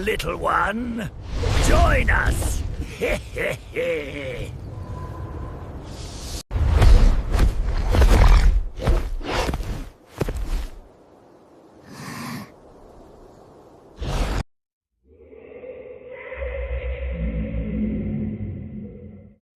little one. Join us!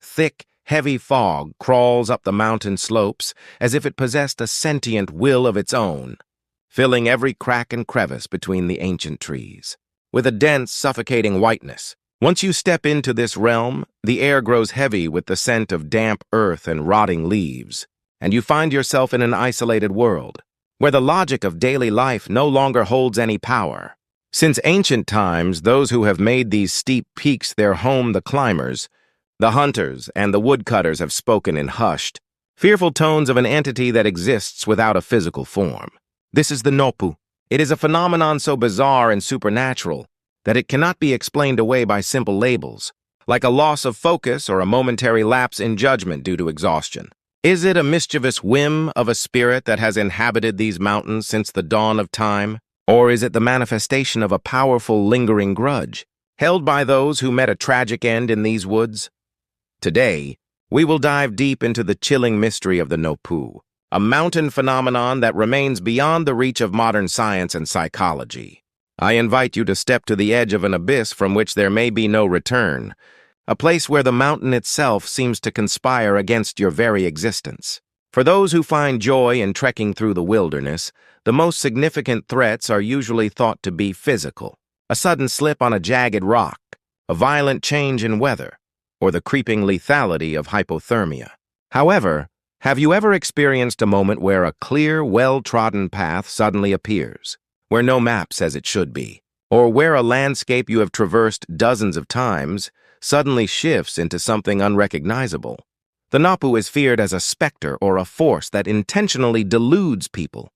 Thick, heavy fog crawls up the mountain slopes as if it possessed a sentient will of its own, filling every crack and crevice between the ancient trees. With a dense, suffocating whiteness, once you step into this realm, the air grows heavy with the scent of damp earth and rotting leaves, and you find yourself in an isolated world, where the logic of daily life no longer holds any power. Since ancient times, those who have made these steep peaks their home, the climbers, the hunters, and the woodcutters have spoken in hushed, fearful tones of an entity that exists without a physical form. This is the Noppo. It is a phenomenon so bizarre and supernatural that it cannot be explained away by simple labels, like a loss of focus or a momentary lapse in judgment due to exhaustion. Is it a mischievous whim of a spirit that has inhabited these mountains since the dawn of time? Or is it the manifestation of a powerful, lingering grudge, held by those who met a tragic end in these woods? Today, we will dive deep into the chilling mystery of the Noppo, a mountain phenomenon that remains beyond the reach of modern science and psychology. I invite you to step to the edge of an abyss from which there may be no return, a place where the mountain itself seems to conspire against your very existence. For those who find joy in trekking through the wilderness, the most significant threats are usually thought to be physical: a sudden slip on a jagged rock, a violent change in weather, or the creeping lethality of hypothermia. However, have you ever experienced a moment where a clear, well-trodden path suddenly appears, where no map says it should be, or where a landscape you have traversed dozens of times suddenly shifts into something unrecognizable? The Noppo is feared as a specter or a force that intentionally deludes people,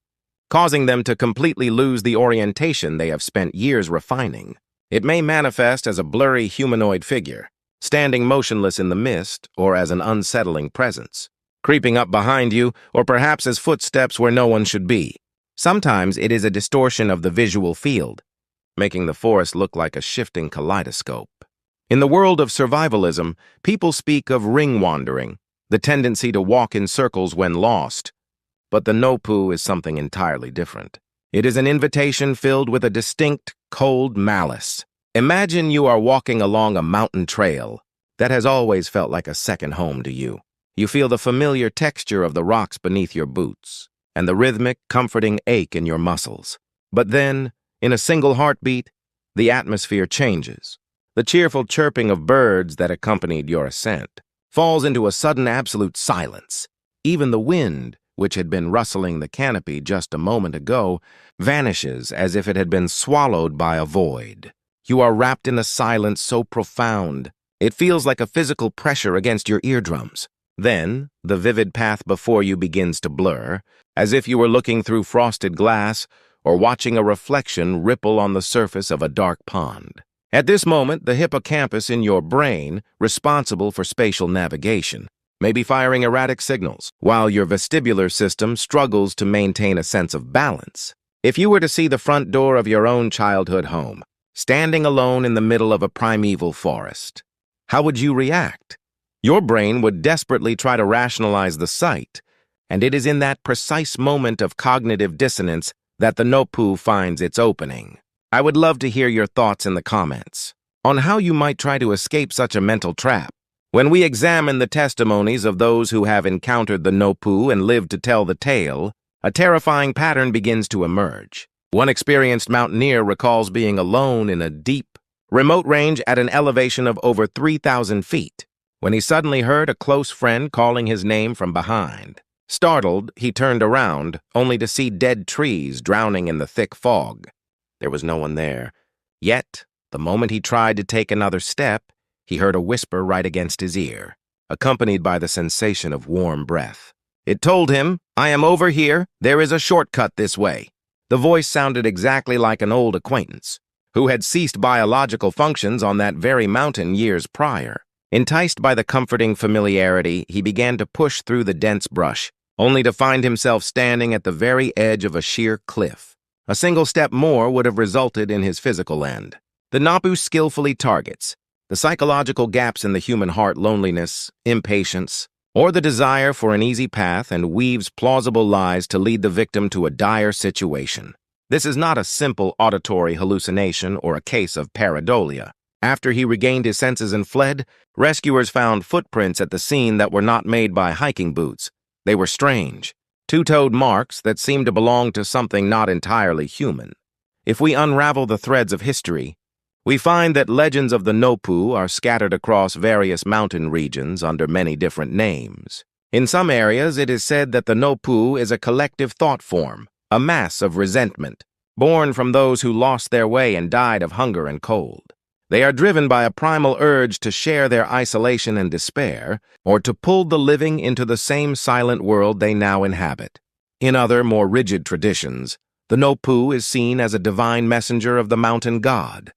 causing them to completely lose the orientation they have spent years refining. It may manifest as a blurry humanoid figure, standing motionless in the mist, or as an unsettling presence, creeping up behind you, or perhaps as footsteps where no one should be. Sometimes it is a distortion of the visual field, making the forest look like a shifting kaleidoscope. In the world of survivalism, people speak of ring wandering, the tendency to walk in circles when lost. But the Noppo is something entirely different. It is an invitation filled with a distinct, cold malice. Imagine you are walking along a mountain trail that has always felt like a second home to you. You feel the familiar texture of the rocks beneath your boots and the rhythmic, comforting ache in your muscles. But then, in a single heartbeat, the atmosphere changes. The cheerful chirping of birds that accompanied your ascent falls into a sudden absolute silence. Even the wind, which had been rustling the canopy just a moment ago, vanishes as if it had been swallowed by a void. You are wrapped in a silence so profound, it feels like a physical pressure against your eardrums. Then, the vivid path before you begins to blur, as if you were looking through frosted glass or watching a reflection ripple on the surface of a dark pond. At this moment, the hippocampus in your brain, responsible for spatial navigation, may be firing erratic signals, while your vestibular system struggles to maintain a sense of balance. If you were to see the front door of your own childhood home, standing alone in the middle of a primeval forest, how would you react? Your brain would desperately try to rationalize the sight, and it is in that precise moment of cognitive dissonance that the Noppo finds its opening. I would love to hear your thoughts in the comments on how you might try to escape such a mental trap. When we examine the testimonies of those who have encountered the Noppo and lived to tell the tale, a terrifying pattern begins to emerge. One experienced mountaineer recalls being alone in a deep, remote range at an elevation of over 3,000 feet, when he suddenly heard a close friend calling his name from behind. Startled, he turned around, only to see dead trees drowning in the thick fog. There was no one there. Yet, the moment he tried to take another step, he heard a whisper right against his ear, accompanied by the sensation of warm breath. It told him, "I am over here. There is a shortcut this way." The voice sounded exactly like an old acquaintance, who had ceased biological functions on that very mountain years prior. Enticed by the comforting familiarity, he began to push through the dense brush, only to find himself standing at the very edge of a sheer cliff. A single step more would have resulted in his physical end. The Noppo skillfully targets the psychological gaps in the human heart: loneliness, impatience, or the desire for an easy path, and weaves plausible lies to lead the victim to a dire situation. This is not a simple auditory hallucination or a case of pareidolia. After he regained his senses and fled, rescuers found footprints at the scene that were not made by hiking boots. They were strange, two-toed marks that seemed to belong to something not entirely human. If we unravel the threads of history, we find that legends of the Noppo are scattered across various mountain regions under many different names. In some areas, it is said that the Noppo is a collective thought form, a mass of resentment, born from those who lost their way and died of hunger and cold. They are driven by a primal urge to share their isolation and despair, or to pull the living into the same silent world they now inhabit. In other, more rigid traditions, the Noppo is seen as a divine messenger of the mountain god,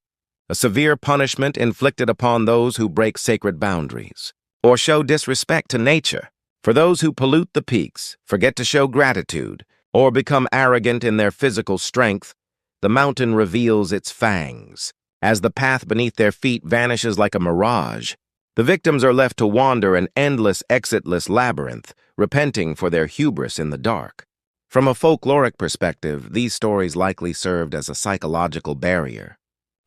a severe punishment inflicted upon those who break sacred boundaries, or show disrespect to nature. For those who pollute the peaks, forget to show gratitude, or become arrogant in their physical strength, the mountain reveals its fangs. As the path beneath their feet vanishes like a mirage, the victims are left to wander an endless, exitless labyrinth, repenting for their hubris in the dark. From a folkloric perspective, these stories likely served as a psychological barrier,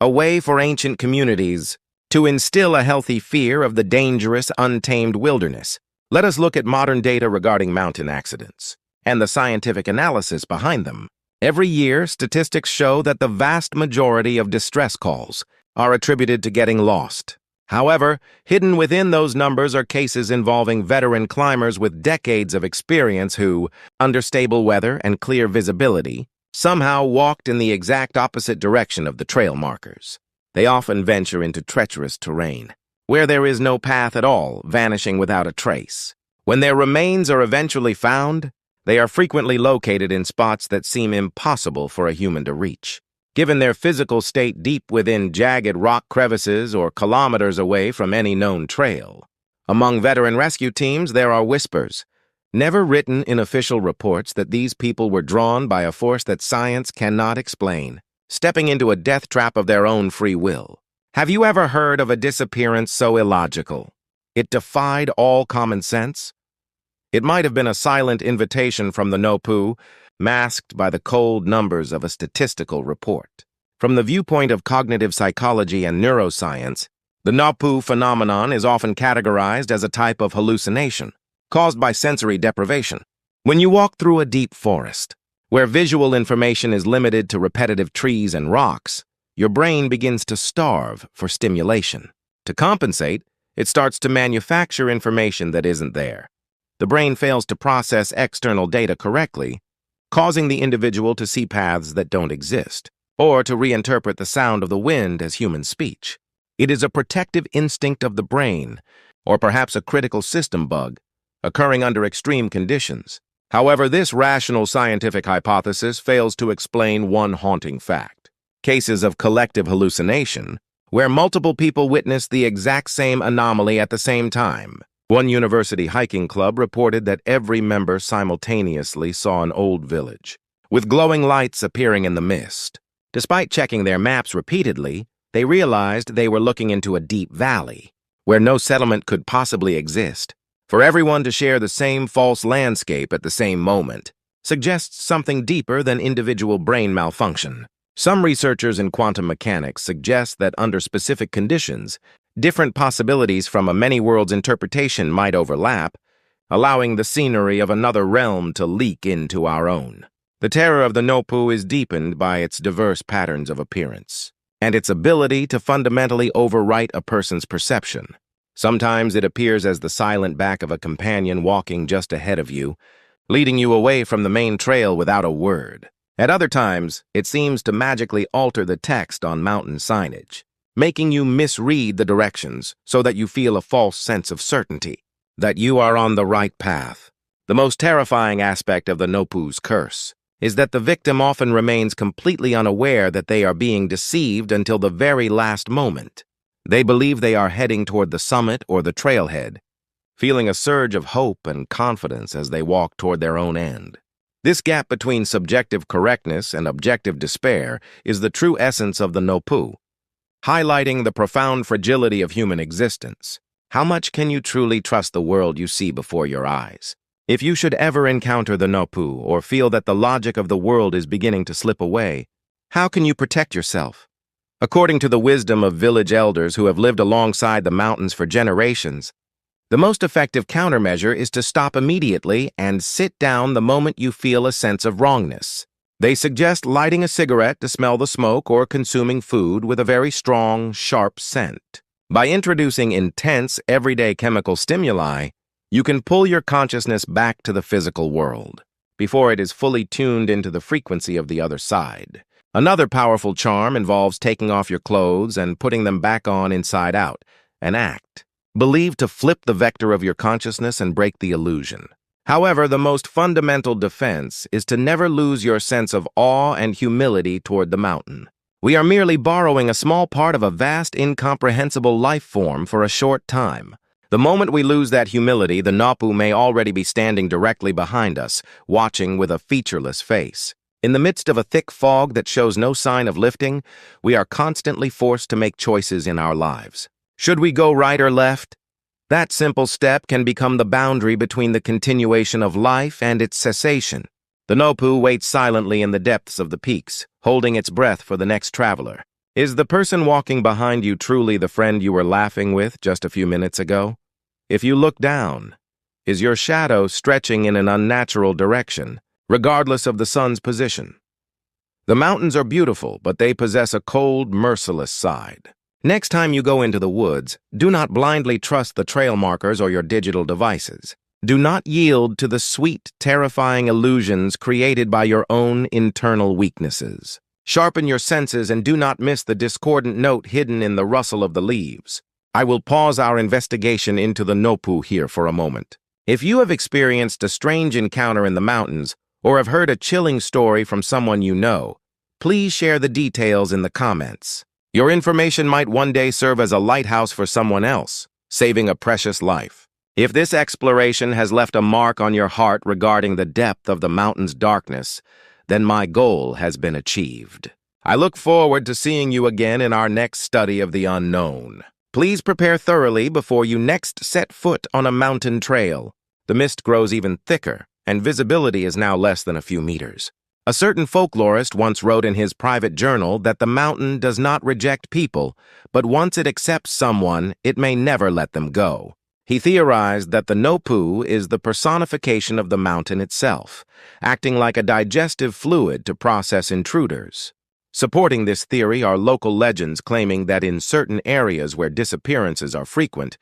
a way for ancient communities to instill a healthy fear of the dangerous, untamed wilderness. Let us look at modern data regarding mountain accidents and the scientific analysis behind them. Every year, statistics show that the vast majority of distress calls are attributed to getting lost. However, hidden within those numbers are cases involving veteran climbers with decades of experience who, under stable weather and clear visibility, somehow walked in the exact opposite direction of the trail markers. They often venture into treacherous terrain, where there is no path at all, vanishing without a trace. When their remains are eventually found, they are frequently located in spots that seem impossible for a human to reach, given their physical state deep within jagged rock crevices or kilometers away from any known trail. Among veteran rescue teams, there are whispers, never written in official reports, that these people were drawn by a force that science cannot explain, stepping into a death trap of their own free will. Have you ever heard of a disappearance so illogical it defied all common sense? It might have been a silent invitation from the Noppo, masked by the cold numbers of a statistical report. From the viewpoint of cognitive psychology and neuroscience, the Noppo phenomenon is often categorized as a type of hallucination caused by sensory deprivation. When you walk through a deep forest, where visual information is limited to repetitive trees and rocks, your brain begins to starve for stimulation. To compensate, it starts to manufacture information that isn't there. The brain fails to process external data correctly, causing the individual to see paths that don't exist, or to reinterpret the sound of the wind as human speech. It is a protective instinct of the brain, or perhaps a critical system bug, occurring under extreme conditions. However, this rational scientific hypothesis fails to explain one haunting fact: cases of collective hallucination, where multiple people witness the exact same anomaly at the same time. One university hiking club reported that every member simultaneously saw an old village, with glowing lights appearing in the mist. Despite checking their maps repeatedly, they realized they were looking into a deep valley, where no settlement could possibly exist. For everyone to share the same false landscape at the same moment suggests something deeper than individual brain malfunction. Some researchers in quantum mechanics suggest that under specific conditions, different possibilities from a many-worlds interpretation might overlap, allowing the scenery of another realm to leak into our own. The terror of the Noppo is deepened by its diverse patterns of appearance, and its ability to fundamentally overwrite a person's perception. Sometimes it appears as the silent back of a companion walking just ahead of you, leading you away from the main trail without a word. At other times, it seems to magically alter the text on mountain signage, making you misread the directions so that you feel a false sense of certainty that you are on the right path. The most terrifying aspect of the Noppo's curse is that the victim often remains completely unaware that they are being deceived until the very last moment. They believe they are heading toward the summit or the trailhead, feeling a surge of hope and confidence as they walk toward their own end. This gap between subjective correctness and objective despair is the true essence of the Noppo. highlighting the profound fragility of human existence. How much can you truly trust the world you see before your eyes? If you should ever encounter the Noppo or feel that the logic of the world is beginning to slip away, how can you protect yourself? According to the wisdom of village elders who have lived alongside the mountains for generations, the most effective countermeasure is to stop immediately and sit down the moment you feel a sense of wrongness. They suggest lighting a cigarette to smell the smoke or consuming food with a very strong, sharp scent. By introducing intense, everyday chemical stimuli, you can pull your consciousness back to the physical world before it is fully tuned into the frequency of the other side. Another powerful charm involves taking off your clothes and putting them back on inside out, an act believed to flip the vector of your consciousness and break the illusion. However, the most fundamental defense is to never lose your sense of awe and humility toward the mountain. We are merely borrowing a small part of a vast, incomprehensible life form for a short time. The moment we lose that humility, the Noppo may already be standing directly behind us, watching with a featureless face. In the midst of a thick fog that shows no sign of lifting, we are constantly forced to make choices in our lives. Should we go right or left? That simple step can become the boundary between the continuation of life and its cessation. The Noppo waits silently in the depths of the peaks, holding its breath for the next traveler. Is the person walking behind you truly the friend you were laughing with just a few minutes ago? If you look down, is your shadow stretching in an unnatural direction, regardless of the sun's position? The mountains are beautiful, but they possess a cold, merciless side. Next time you go into the woods, do not blindly trust the trail markers or your digital devices. Do not yield to the sweet, terrifying illusions created by your own internal weaknesses. Sharpen your senses and do not miss the discordant note hidden in the rustle of the leaves. I will pause our investigation into the Noppo here for a moment. If you have experienced a strange encounter in the mountains or have heard a chilling story from someone you know, please share the details in the comments. Your information might one day serve as a lighthouse for someone else, saving a precious life. If this exploration has left a mark on your heart regarding the depth of the mountain's darkness, then my goal has been achieved. I look forward to seeing you again in our next study of the unknown. Please prepare thoroughly before you next set foot on a mountain trail. The mist grows even thicker, and visibility is now less than a few meters. A certain folklorist once wrote in his private journal that the mountain does not reject people, but once it accepts someone, it may never let them go. He theorized that the Noppo is the personification of the mountain itself, acting like a digestive fluid to process intruders. Supporting this theory are local legends claiming that in certain areas where disappearances are frequent,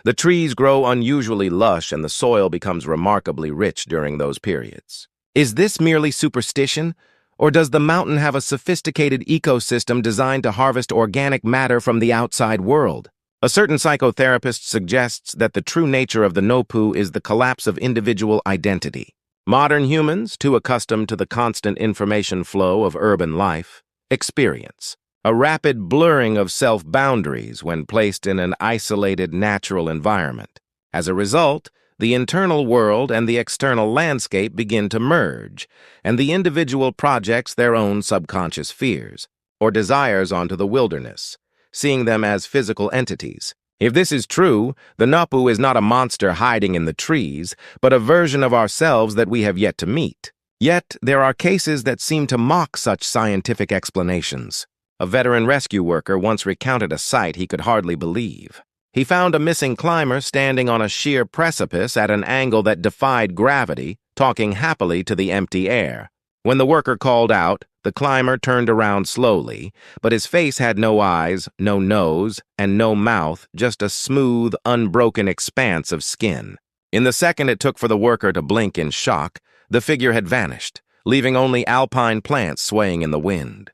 the trees grow unusually lush and the soil becomes remarkably rich during those periods. Is this merely superstition, or does the mountain have a sophisticated ecosystem designed to harvest organic matter from the outside world? A certain psychotherapist suggests that the true nature of the Noppo is the collapse of individual identity. Modern humans, too accustomed to the constant information flow of urban life, experience a rapid blurring of self-boundaries when placed in an isolated natural environment. As a result, the internal world and the external landscape begin to merge, and the individual projects their own subconscious fears or desires onto the wilderness, seeing them as physical entities. If this is true, the Noppo is not a monster hiding in the trees, but a version of ourselves that we have yet to meet. Yet, there are cases that seem to mock such scientific explanations. A veteran rescue worker once recounted a sight he could hardly believe. He found a missing climber standing on a sheer precipice at an angle that defied gravity, talking happily to the empty air. When the worker called out, the climber turned around slowly, but his face had no eyes, no nose, and no mouth, just a smooth, unbroken expanse of skin. In the second it took for the worker to blink in shock, the figure had vanished, leaving only alpine plants swaying in the wind.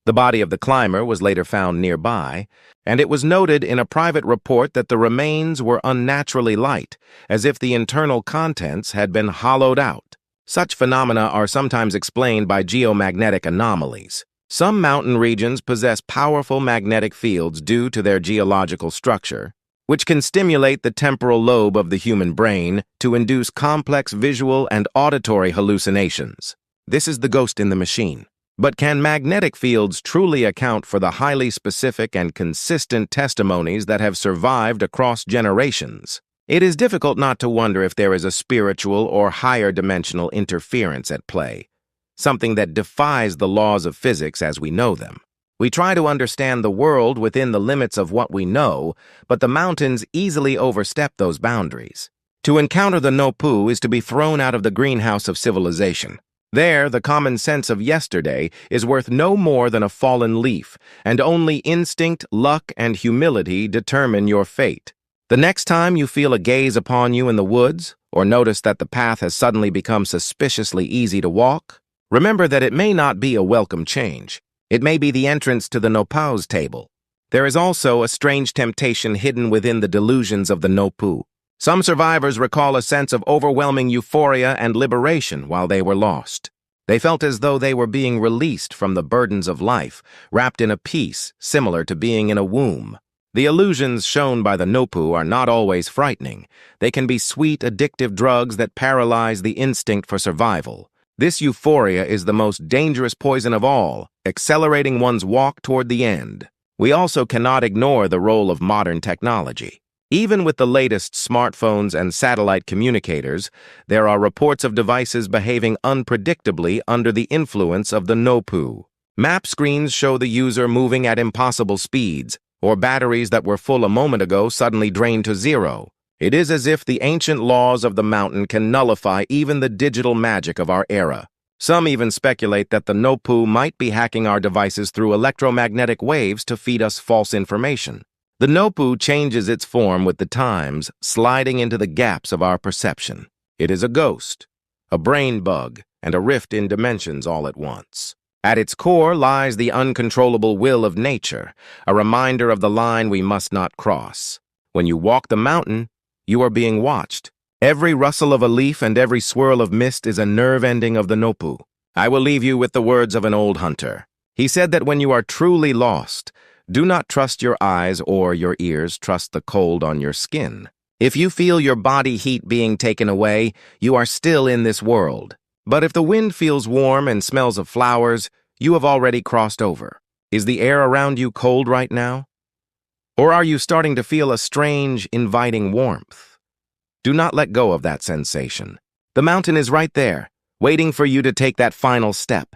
The body of the climber was later found nearby, and it was noted in a private report that the remains were unnaturally light, as if the internal contents had been hollowed out. Such phenomena are sometimes explained by geomagnetic anomalies. Some mountain regions possess powerful magnetic fields due to their geological structure, which can stimulate the temporal lobe of the human brain to induce complex visual and auditory hallucinations. This is the ghost in the machine. But can magnetic fields truly account for the highly specific and consistent testimonies that have survived across generations? It is difficult not to wonder if there is a spiritual or higher dimensional interference at play, something that defies the laws of physics as we know them. We try to understand the world within the limits of what we know, but the mountains easily overstep those boundaries. To encounter the Noppo is to be thrown out of the greenhouse of civilization. There, the common sense of yesterday is worth no more than a fallen leaf, and only instinct, luck, and humility determine your fate. The next time you feel a gaze upon you in the woods, or notice that the path has suddenly become suspiciously easy to walk, remember that it may not be a welcome change. It may be the entrance to the Noppo's table. There is also a strange temptation hidden within the delusions of the Noppo. Some survivors recall a sense of overwhelming euphoria and liberation while they were lost. They felt as though they were being released from the burdens of life, wrapped in a peace similar to being in a womb. The illusions shown by the Noppo are not always frightening. They can be sweet, addictive drugs that paralyze the instinct for survival. This euphoria is the most dangerous poison of all, accelerating one's walk toward the end. We also cannot ignore the role of modern technology. Even with the latest smartphones and satellite communicators, there are reports of devices behaving unpredictably under the influence of the Noppo. Map screens show the user moving at impossible speeds, or batteries that were full a moment ago suddenly drained to zero. It is as if the ancient laws of the mountain can nullify even the digital magic of our era. Some even speculate that the Noppo might be hacking our devices through electromagnetic waves to feed us false information. The Noppo changes its form with the times, sliding into the gaps of our perception. It is a ghost, a brain bug, and a rift in dimensions all at once. At its core lies the uncontrollable will of nature, a reminder of the line we must not cross. When you walk the mountain, you are being watched. Every rustle of a leaf and every swirl of mist is a nerve ending of the Noppo. I will leave you with the words of an old hunter. He said that when you are truly lost, do not trust your eyes or your ears, trust the cold on your skin. If you feel your body heat being taken away, you are still in this world. But if the wind feels warm and smells of flowers, you have already crossed over. Is the air around you cold right now? Or are you starting to feel a strange, inviting warmth? Do not let go of that sensation. The mountain is right there, waiting for you to take that final step.